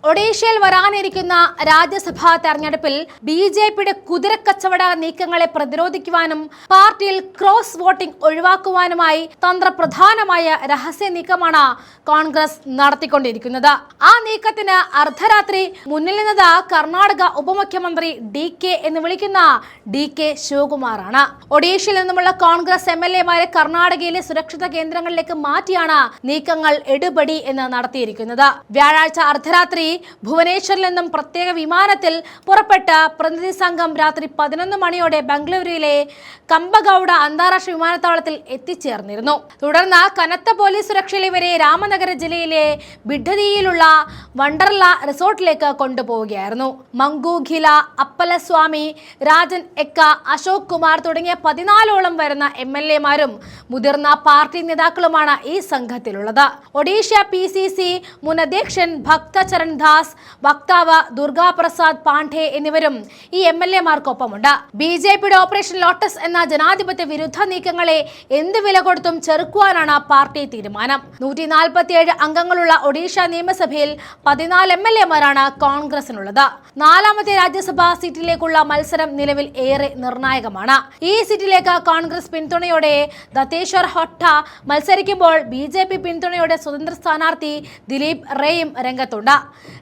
ഒഡീഷയിൽ വരാനിരിക്കുന്ന രാജ്യസഭാ തെരഞ്ഞെടുപ്പിൽ ബി.ജെ.പിയുടെ കുതിരക്കച്ചവട നീക്കങ്ങളെ പ്രതിരോധിക്കുവാനും പാർട്ടിയിൽ ക്രോസ് വോട്ടിംഗ് ഒഴിവാക്കുവാനുമായി തന്ത്രപ്രധാനമായ രഹസ്യ നീക്കമാണ് കോൺഗ്രസ് നടത്തിക്കൊണ്ടിരിക്കുന്നത്. ആ നീക്കത്തിന് അർദ്ധരാത്രി മുന്നിൽ നിന്നത് കർണാടക ഉപമുഖ്യമന്ത്രി ഡി.കെ. എന്ന് വിളിക്കുന്ന ഡി.കെ. ശിവകുമാറാണ്. ഒഡീഷയിൽ നിന്നുമുള്ള കോൺഗ്രസ് എം.എൽ.എമാരെ കർണാടകയിലെ സുരക്ഷിത കേന്ദ്രങ്ങളിലേക്ക് മാറ്റിയാണ് നീക്കങ്ങൾ എടുപടി എന്ന് നടത്തിയിരിക്കുന്നത്. വ്യാഴാഴ്ച അർദ്ധരാത്രി ഭുവനേശ്വറിൽ നിന്നും പ്രത്യേക വിമാനത്തിൽ പുറപ്പെട്ട പ്രതിനിധി സംഘം രാത്രി 11 മണിയോടെ ബംഗളൂരുവിലെ കമ്പഗൌഡ അന്താരാഷ്ട്ര വിമാനത്താവളത്തിൽ എത്തിച്ചേർന്നിരുന്നു. തുടർന്ന് കനത്ത പോലീസ് സുരക്ഷയിൽ ഇവരെ രാമനഗര ജില്ലയിലെ ബിഡ്ഢതിയിലുള്ള വണ്ടർല റിസോർട്ടിലേക്ക് കൊണ്ടുപോവുകയായിരുന്നു. മങ്കുഖില, അപ്പലസ്വാമി, രാജൻ എക്ക, അശോക് കുമാർ തുടങ്ങിയ 14ഓളം വരുന്ന എം.എൽ.എമാരും മുതിർന്ന പാർട്ടി നേതാക്കളുമാണ് ഈ സംഘത്തിലുള്ളത്. ഒഡീഷ പി.സി.സി മുൻ അധ്യക്ഷൻ ഭക്തചരൺ ദാസ്, വക്താവ് ദുർഗാപ്രസാദ് പാണ്ഡെ എന്നിവരും ഈ എം.എൽ.എമാർക്കൊപ്പമുണ്ട്. ബി.ജെ.പിയുടെ ഓപ്പറേഷൻ ലോട്ടസ് എന്ന ജനാധിപത്യ വിരുദ്ധ നീക്കങ്ങളെ എന്ത് വില കൊടുത്തും ചെറുക്കുവാനാണ് പാർട്ടി തീരുമാനം. 147 അംഗങ്ങളുള്ള ഒഡീഷ നിയമസഭയിൽ 14 എം.എൽ.എമാരാണ് കോൺഗ്രസിനുള്ളത്. 4ാമത്തെ രാജ്യസഭാ സീറ്റിലേക്കുള്ള മത്സരം നിലവിൽ ഏറെ നിർണായകമാണ്. ഈ സീറ്റിലേക്ക് കോൺഗ്രസ് പിന്തുണയോടെ ദത്തേശ്വർ ഹൊട്ട മത്സരിക്കുമ്പോൾ ബി.ജെ.പി പിന്തുണയോടെ സ്വതന്ത്ര സ്ഥാനാർത്ഥി ദിലീപ് റേയും രംഗത്തുണ്ട്.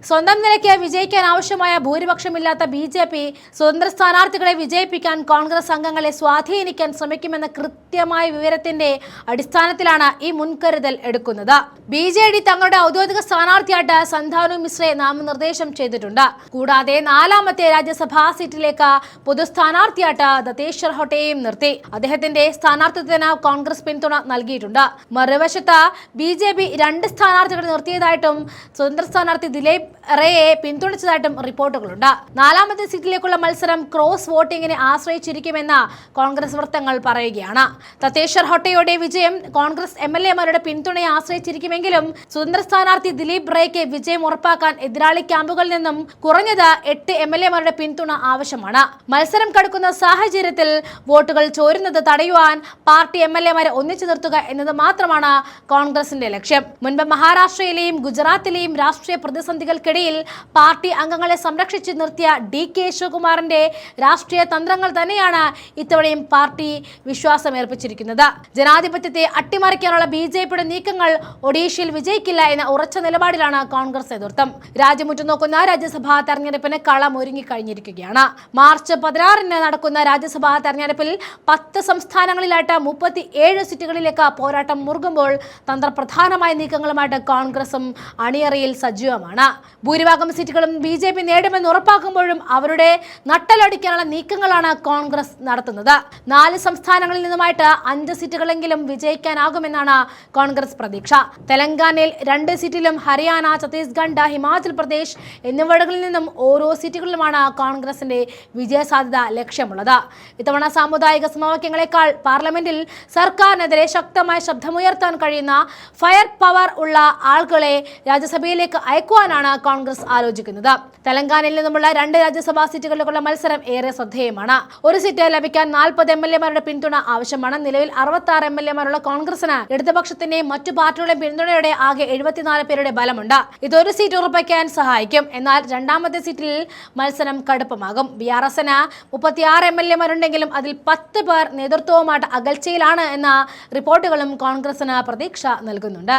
സ്വന്തം നിലയ്ക്ക് വിജയിക്കാൻ ആവശ്യമായ ഭൂരിപക്ഷമില്ലാത്ത ബി.ജെ.പി സ്വതന്ത്ര സ്ഥാനാർത്ഥികളെ വിജയിപ്പിക്കാൻ കോൺഗ്രസ് അംഗങ്ങളെ സ്വാധീനിക്കാൻ ശ്രമിക്കുമെന്ന കൃത്യമായ വിവരത്തിന്റെ അടിസ്ഥാനത്തിലാണ് ഈ മുൻകരുതൽ എടുക്കുന്നത്. ബി.ജെ.ഡി തങ്ങളുടെ ഔദ്യോഗിക സ്ഥാനാർത്ഥിയായിട്ട് സന്താനു മിശ്രയെ നാമനിർദ്ദേശം ചെയ്തിട്ടുണ്ട്. കൂടാതെ 4ാമത്തെ രാജ്യസഭാ സീറ്റിലേക്ക് പൊതു സ്ഥാനാർത്ഥിയായിട്ട് ദത്തേശ്വർ ഹൊട്ടയെയും നിർത്തി. അദ്ദേഹത്തിന്റെ സ്ഥാനാർത്ഥിത്വത്തിന് കോൺഗ്രസ് പിന്തുണ നൽകിയിട്ടുണ്ട്. മറുവശത്ത് ബി.ജെ.പി 2 സ്ഥാനാർത്ഥികളെ നിർത്തിയതായിട്ടും സ്വതന്ത്ര സ്ഥാനാർത്ഥി ദിലീപ് റേയെ പിന്തുണച്ചതായിട്ടും റിപ്പോർട്ടുകളുണ്ട്. 4ാമത്തെ സീറ്റിലേക്കുള്ള മത്സരം ക്രോസ് വോട്ടിംഗിനെ ആശ്രയിച്ചിരിക്കുമെന്ന് കോൺഗ്രസ് വൃത്തങ്ങൾ പറയുകയാണ്. ദത്തേശ്വർ ഹൊട്ടയുടെ വിജയം കോൺഗ്രസ് എം.എൽ.എമാരുടെ പിന്തുണയെ ആശ്രയിച്ചിരിക്കുമെങ്കിലും സ്വതന്ത്ര സ്ഥാനാർത്ഥി ദിലീപ് റേക്ക് വിജയം ഉറപ്പാക്കാൻ എതിരാളി ക്യാമ്പുകളിൽ നിന്നും കുറഞ്ഞത് 8 എം.എൽ.എമാരുടെ പിന്തുണ ആവശ്യമാണ്. മത്സരം കടുക്കുന്ന സാഹചര്യത്തിൽ വോട്ടുകൾ ചോരുന്നത് തടയുവാൻ പാർട്ടി എം.എൽ.എമാരെ ഒന്നിച്ചു നിർത്തുക എന്നത് മാത്രമാണ് കോൺഗ്രസിന്റെ ലക്ഷ്യം. മുൻപ് മഹാരാഷ്ട്രയിലെയും ഗുജറാത്തിലെയും രാഷ്ട്രീയ പ്രതിസന്ധികൾക്കിടയിൽ പാർട്ടി അംഗങ്ങളെ സംരക്ഷിച്ചു നിർത്തിയ ഡി.കെ. ശിവകുമാറിന്റെ രാഷ്ട്രീയ തന്ത്രങ്ങൾ തന്നെയാണ് ഇത്തവണയും പാർട്ടി വിശ്വാസമേർപ്പിച്ചിരിക്കുന്നത്. ജനാധിപത്യത്തെ അട്ടിമറിക്കാനുള്ള ബി.ജെ.പിയുടെ നീക്കങ്ങൾ ഒഡീഷയിൽ വിജയിക്കില്ല എന്ന ഉറച്ച നിലപാടിലാണ് കോൺഗ്രസ് നേതൃത്വം. രാജ്യം ഉറ്റുനോക്കുന്ന രാജ്യസഭാ തെരഞ്ഞെടുപ്പിന് കളം ഒരുങ്ങിക്കഴിഞ്ഞിരിക്കുകയാണ്. മാർച്ച് 16-ന് നടക്കുന്ന രാജ്യസഭാ തെരഞ്ഞെടുപ്പിൽ 10 സംസ്ഥാനങ്ങളിലായിട്ട് 37 സീറ്റുകളിലേക്ക് പോരാട്ടം മുറുകുമ്പോൾ തന്ത്രപ്രധാനമായ നീക്കങ്ങളുമായിട്ട് കോൺഗ്രസും അണിയറയിൽ സജീവമാണ്. ഭൂരിഭാഗം സീറ്റുകളും ബി.ജെ.പി നേടുമെന്ന് ഉറപ്പാക്കുമ്പോഴും അവരുടെ നട്ടലടിക്കാനുള്ള നീക്കങ്ങളാണ് കോൺഗ്രസ് നടത്തുന്നത്. 4 സംസ്ഥാനങ്ങളിൽ നിന്നുമായിട്ട് 5 സീറ്റുകളെങ്കിലും വിജയിക്കാനാകുമെന്നാണ് കോൺഗ്രസ് പ്രതീക്ഷ. തെലങ്കാനയിൽ 2 സീറ്റിലും ഹരിയാന, ഛത്തീസ്ഗഡ്, ഹിമാചൽ പ്രദേശ് എന്നിവിടങ്ങളിൽ നിന്നും ഓരോ സീറ്റുകളിലുമാണ് കോൺഗ്രസിന്റെ വിജയസാധ്യത ലക്ഷ്യമുള്ളത്. ഇത്തവണ സാമുദായിക സമവാക്യങ്ങളെക്കാൾ പാർലമെന്റിൽ സർക്കാരിനെതിരെ ശക്തമായ ശബ്ദമുയർത്താൻ കഴിയുന്ന ഫയർ പവർ ഉള്ള ആളുകളെ രാജ്യസഭയിലേക്ക് അയക്കുവാനാണ് കോൺഗ്രസ് ആലോചിക്കുന്നത്. തെലങ്കാനയിൽ നിന്നുമുള്ള 2 രാജ്യസഭാ സീറ്റുകളിലേക്കുള്ള മത്സരം ഏറെ ശ്രദ്ധേയമാണ്. ഒരു സീറ്റ് ലഭിക്കാൻ 40 എം.എൽ.എമാരുടെ പിന്തുണ ആവശ്യമാണ്. നിലവിൽ 66 എം.എൽ.എമാരുള്ള കോൺഗ്രസിന് ഇടതുപക്ഷത്തിന്റെയും മറ്റു പാർട്ടികളുടെയും പിന്തുണയോടെ ആകെ 74 പേരുടെ ബലമുണ്ട്. ഇതൊരു സീറ്റ് ഉറപ്പിക്കാൻ സഹായിക്കും. എന്നാൽ 2ാമത്തെ സീറ്റിൽ മത്സരം കടുപ്പമാകും. ബി.ആർ.എസിന് 36 എം.എൽ.എമാരുണ്ടെങ്കിലും അതിൽ 10 പേർ നേതൃത്വവുമായിട്ട് അകൽച്ചയിലാണ് എന്ന റിപ്പോർട്ടുകളും കോൺഗ്രസിന് പ്രതീക്ഷ നൽകുന്നുണ്ട്.